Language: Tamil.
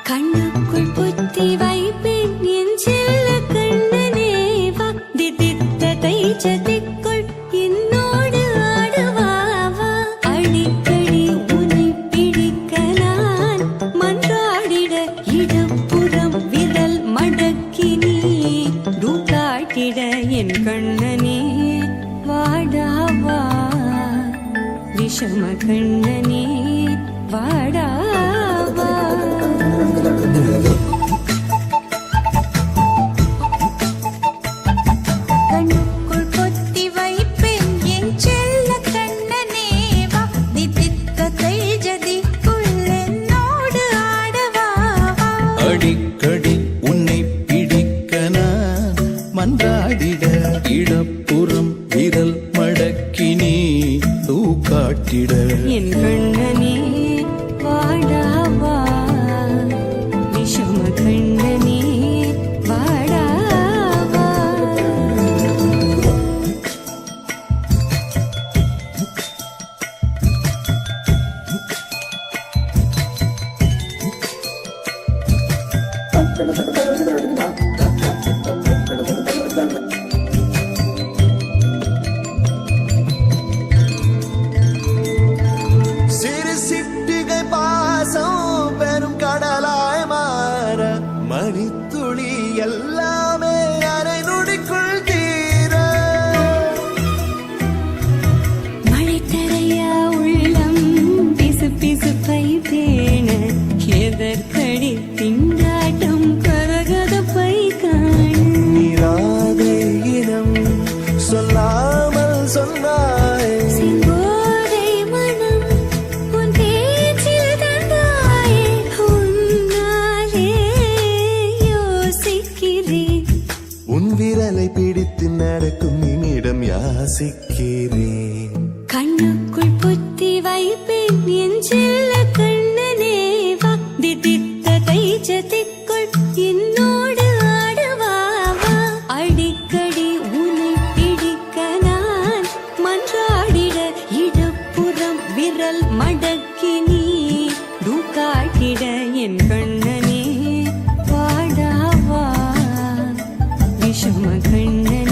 கண்ணுக்குள் புத்தி வைப்பேன் என் செல்ல கண்ணனே வா தித்தித்ததை சதிக்குள் என்னோடு ஆடுவாவா அடிக்கடி உன்னை பிடிக்க நான் மன்றாடிட இடப்புறம் விரல் மடக்கி நீ தூக்காட்டிட என் கண்ணனே வாடாவா விஷம கண்ணனே வாடாவா கண்ணுக்குள் பொத்தி வைப்பேன் என் செல்ல கண்ணனே வா தித்தித்ததை ஜதிக்குள் என்னோடு ஆடவா அடிக்கடி உன்னை பிடிக்க நான் மன்றாடிட இடப்புறம் விரல் மடக்கி நீ தூக்காட்டிட என் கண்ணனே வாடாவா விஷம கண்ணனே வாடாவா சிறு சிட்டிகை பாசம் பெரும் கடலாய் மாற மணித்துளி எல்லாமே அரை நொடிக்குள் தீர மழை தரையா உள்ளம் பிசு பிசுப்பை பேண எதற்கடி திண்டாட்டம் கரகதப்பை காண நீராதை இனம் சொல்லாமல் சொன்னாய் செங்கோதை மனம் உன் பேச்சில் தந்தாயே உன்னாலே யோசிக்கிறேன் உன் விரலை பிடித்து நடக்கும் நிமிடம் யாசிக்கிறேன் கண்ணுக்குள் புத்தி வைப்பேன் என் செல்ல கண்ணனே வா தித்தித்ததை சதிக்குள் என்னோடு ஆடுவாவா அடிக்கடி உன்னை பிடிக்க நான் மன்றாடிட இடப்புறம் விரல் மடக்கி நீ தூக்காட்டிட என் கண்ணனே வாடாவா விஷம கண்ணனே